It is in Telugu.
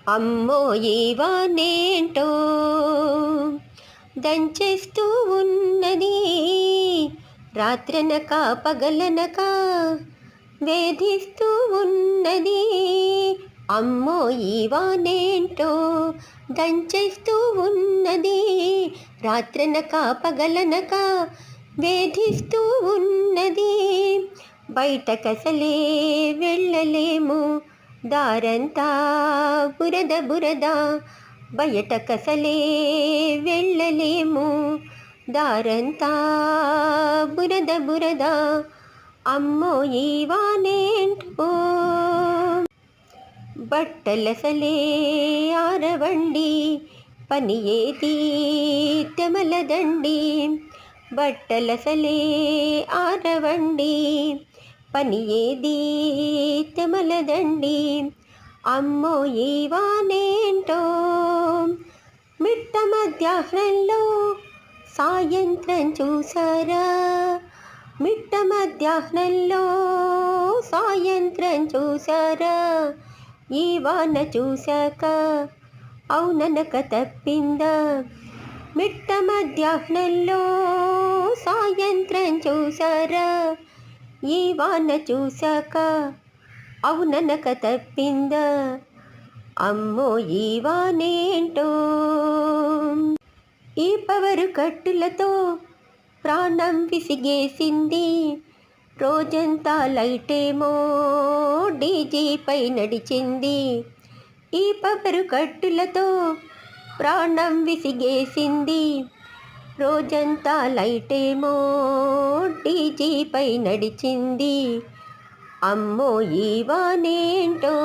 అమ్మో ఈ వానేంటో దంచేస్తూ ఉన్నది, రాత్రనక పగలనక వేధిస్తూ ఉన్నది. అమ్మో ఈ వానేంటో దంచేస్తూ ఉన్నది, రాత్రనక పగలనక వేధిస్తూ ఉన్నది. బయటకసలే వెళ్ళలేము, దారంతా బురద బురద. బయటకసలే వెళ్ళలేము, దారంతా బురద బురద. అమ్మో ఈ వానేంటో బట్టలసలే ఆరవండి, పని ఏది తెమలదండి. బట్టలసలే ఆరవండి, పని ఏది తెమలదండి. అమ్మో ఈ వానేంటో మిట్ట మధ్యాహ్నంలో సాయంత్రం చూసారా, మిట్ట మధ్యాహ్నంలో సాయంత్రం చూసారా. ఈ వాన చూశాక అవుననక తప్పిందా, మిట్ట మధ్యాహ్నంలో సాయంత్రం చూసారా. ఈ వాన చూశాక అవుననక తప్పిందా, అమ్మో ఈ వానేంటో. ఈ పవరు కట్టులతో ప్రాణం విసిగేసింది, రోజంతా లైటేమో డీజీపై నడిచింది. ఈ పవరు కట్టులతో ప్రాణం విసిగేసింది, రోజంతా లైటేమో డీజీపై నడిచింది. అమ్మో ఈ వానేంటో.